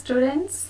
students,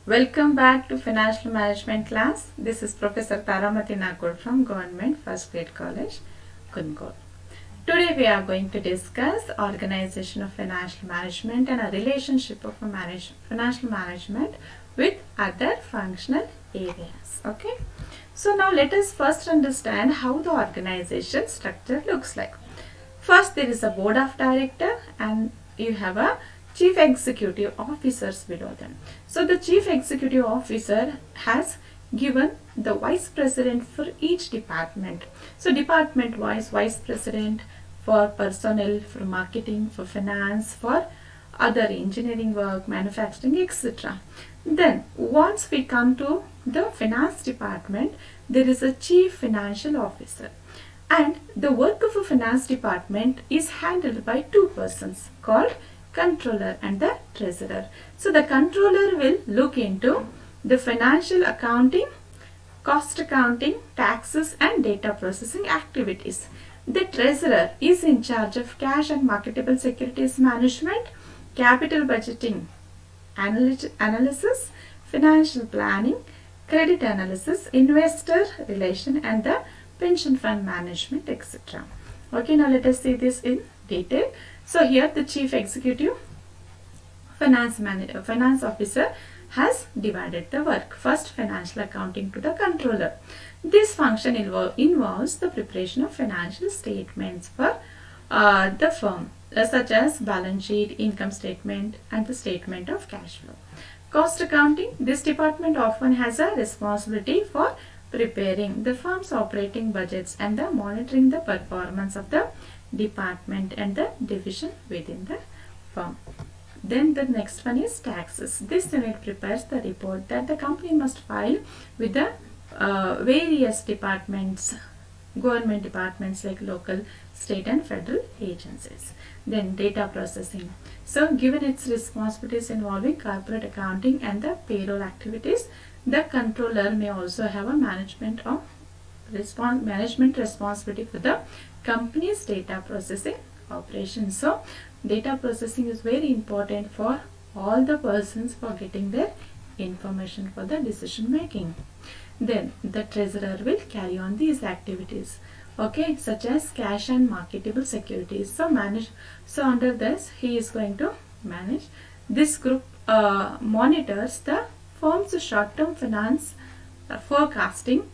welcome back to Financial Management class. This is Professor Taramati Nakur from Government First Grade College, Kunkor. Today we are going to discuss organization of financial management and a relationship of financial management with other functional areas. Okay. So now let us first understand how the organization structure looks like. First there is a board of director and you have a chief executive officers below them. So the chief executive officer has given the vice president for each department. So department wise vice president for personnel, for marketing, for finance, for other engineering work, manufacturing, etc. Then once we come to the finance department, there is a chief financial officer. And the work of a finance department is handled by two persons called controller and the treasurer. So the controller will look into the financial accounting, cost accounting, taxes and data processing activities. The treasurer is in charge of cash and marketable securities management, capital budgeting, analysis, financial planning, credit analysis, investor relation and the pension fund management, etc. Okay, now let us see this in detail. So here the chief executive finance officer has divided the work. First, financial accounting to the controller. This function involves the preparation of financial statements for the firm, such as balance sheet, income statement and the statement of cash flow. Cost accounting. This department often has a responsibility for preparing the firm's operating budgets and the monitoring the performance of the department and the division within the firm. Then the next one is taxes. This unit prepares the report that the company must file with the various departments, government departments like local, state and federal agencies. Then data processing. So given its responsibilities involving corporate accounting and the payroll activities, the controller may also have a management responsibility for the company's data processing operations. So data processing is very important for all the persons for getting their information for the decision making. Then the treasurer will carry on these activities, okay, such as cash and marketable securities. So under this he is going to manage. This group monitors the firm's short-term finance forecasting,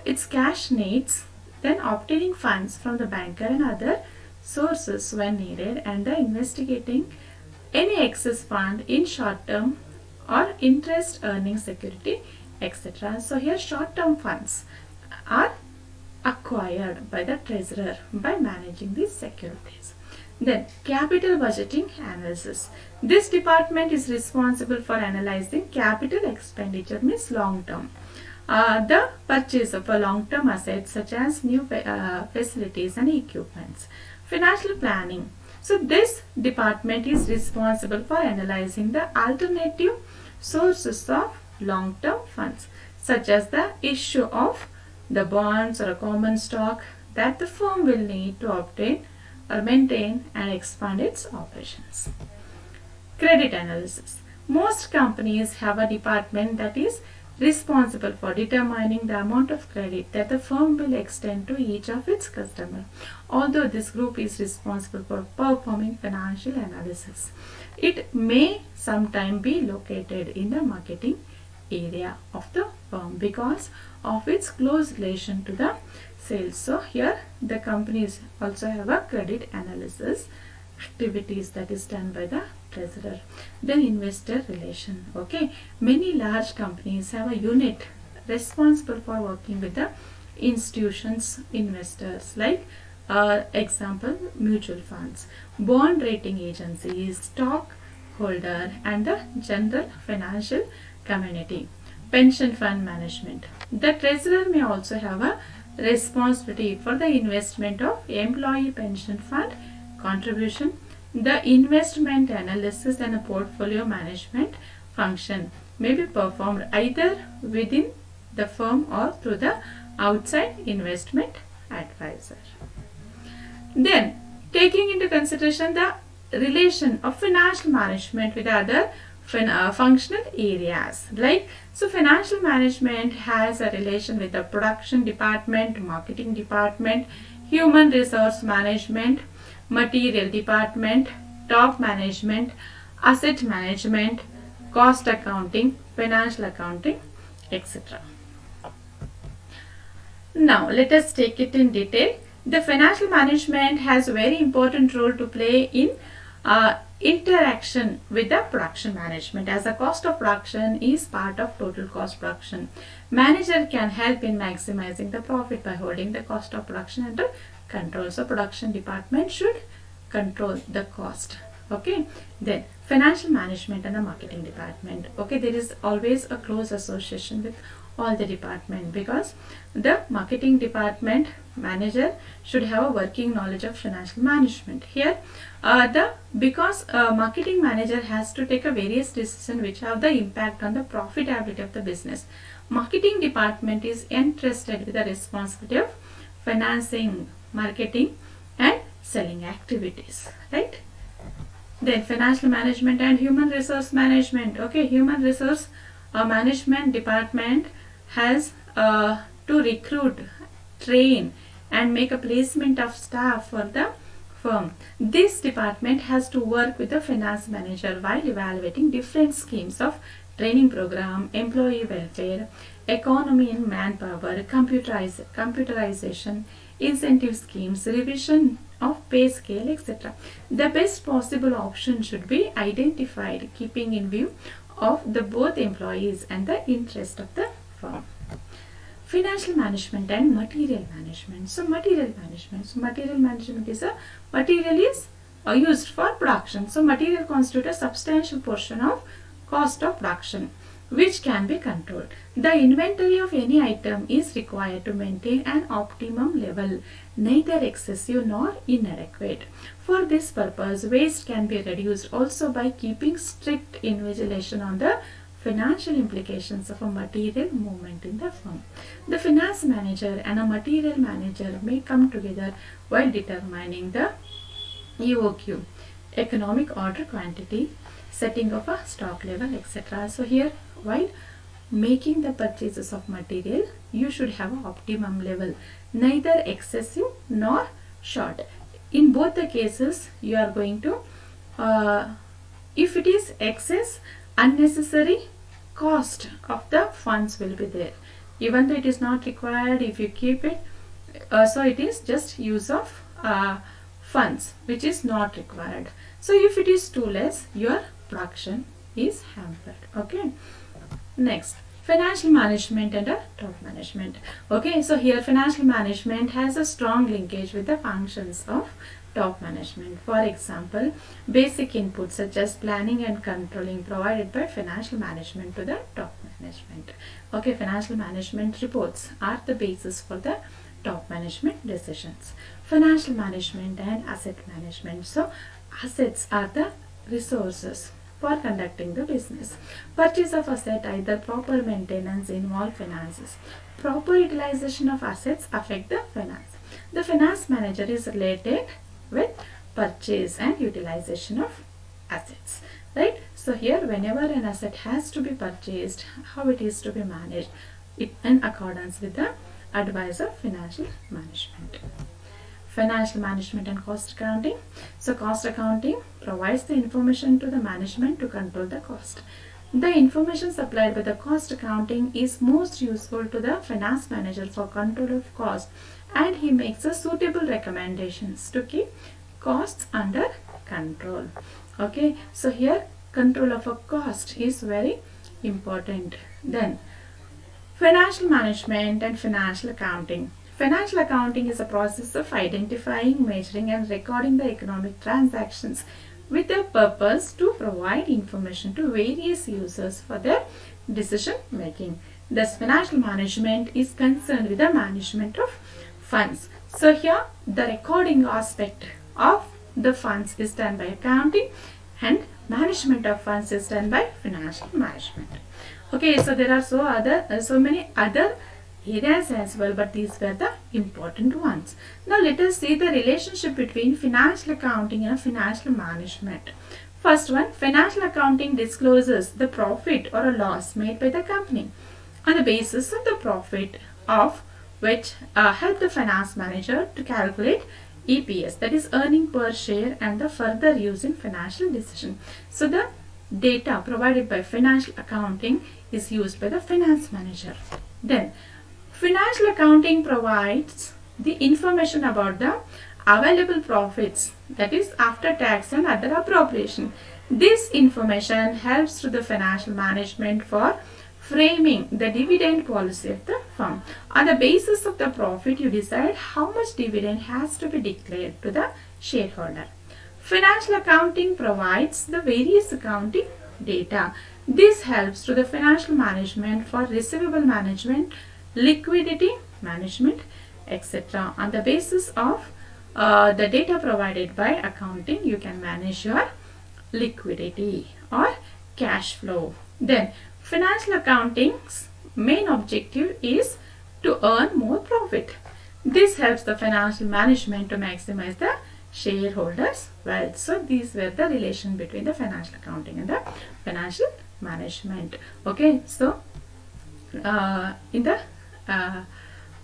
its cash needs, then obtaining funds from the banker and other sources when needed, and the investigating any excess fund in short-term or interest earning security, etc. So here short-term funds are acquired by the treasurer by managing these securities. Then capital budgeting analysis. This department is responsible for analyzing capital expenditure, means long term. The purchase of a long-term assets such as new facilities and equipments. Financial planning. So this department is responsible for analyzing the alternative sources of long-term funds, such as the issue of the bonds or a common stock that the firm will need to obtain or maintain and expand its operations. Credit analysis. Most companies have a department that is responsible for determining the amount of credit that the firm will extend to each of its customers. Although this group is responsible for performing financial analysis, it may sometimes be located in the marketing area of the firm because of its close relation to the sales. So here the companies also have a credit analysis activities that is done by the treasurer. Then investor relation. Okay, many large companies have a unit responsible for working with the institutions, investors, like example mutual funds, bond rating agencies, stockholder and the general financial community. Pension fund management. The treasurer may also have a responsibility for the investment of employee pension fund contribution, the investment analysis and a portfolio management function may be performed either within the firm or through the outside investment advisor. Then taking into consideration the relation of financial management with other functional areas. Like, so financial management has a relation with the production department, marketing department, human resource management, material department, top management, asset management, cost accounting, financial accounting, etc. Now let us take it in detail. The financial management has a very important role to play in interaction with the production management, as the cost of production is part of total cost production. Manager can help in maximizing the profit by holding the cost of production under control. So production department should control the cost. Okay, then financial management and the marketing department. Okay, there is always a close association with all the department, because the marketing department manager should have a working knowledge of financial management. Here because marketing manager has to take a various decisions which have the impact on the profitability of the business. Marketing department is entrusted with the responsibility of financing, marketing and selling activities, right? Then financial management and human resource management. Okay, human resource management department has to recruit, train and make a placement of staff for the firm. This department has to work with the finance manager while evaluating different schemes of training program, employee welfare, economy in manpower, computerization, incentive schemes, revision of pay scale, etc. The best possible option should be identified, keeping in view of the both employees and the interest of the firm. Financial management and material management. So material management is a material is used for production. So material constitutes a substantial portion of cost of production which can be controlled. The inventory of any item is required to maintain an optimum level, neither excessive nor inadequate. For this purpose, waste can be reduced also by keeping strict invigilation on the financial implications of a material movement in the firm. The finance manager and a material manager may come together while determining the EOQ, economic order quantity, setting of a stock level, etc. So here, while making the purchases of material, you should have an optimum level, neither excessive nor short. In both the cases, you are going to, if it is excess, unnecessary cost of the funds will be there. Even though it is not required, if you keep it, so it is just use of funds which is not required. So if it is too less, your production is hampered. Okay. Next, financial management and top management. Okay, so here financial management has a strong linkage with the functions of top management. For example, basic inputs such as planning and controlling provided by financial management to the top management. Okay, financial management reports are the basis for the top management decisions. Financial management and asset management. So assets are the resources for conducting the business. Purchase of asset, either proper maintenance, involve finances. Proper utilization of assets affect the finance. The finance manager is related with purchase and utilization of assets, right? So here, whenever an asset has to be purchased, how it is to be managed in accordance with the advice of financial management. Financial management and cost accounting. So cost accounting provides the information to the management to control the cost. The information supplied by the cost accounting is most useful to the finance manager for control of cost, and he makes a suitable recommendations to keep costs under control. Okay, so here control of a cost is very important. Then financial management and financial accounting. Financial accounting is a process of identifying, measuring and recording the economic transactions with the purpose to provide information to various users for their decision making. Thus, financial management is concerned with the management of funds. So here the recording aspect of the funds is done by accounting and management of funds is done by financial management. Okay, so there are so many other areas as well, but these were the important ones. Now let us see the relationship between financial accounting and financial management. First one, financial accounting discloses the profit or a loss made by the company on the basis of the profit of which help the finance manager to calculate EPS, that is earning per share, and the further use in financial decision. So the data provided by financial accounting is used by the finance manager. Then financial accounting provides the information about the available profits, that is after tax and other appropriation. This information helps to the financial management for framing the dividend policy of the firm. On the basis of the profit, you decide how much dividend has to be declared to the shareholder. Financial accounting provides the various accounting data. This helps to the financial management for receivable management, liquidity management, etc. On the basis of the data provided by accounting, you can manage your liquidity or cash flow. Then financial accounting's main objective is to earn more profit. This helps the financial management to maximize the shareholders' wealth. So these were the relation between the financial accounting and the financial management. Okay, so in the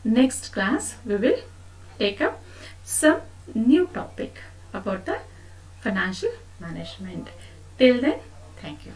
next class we will take up some new topic about the financial management. Till then, thank you.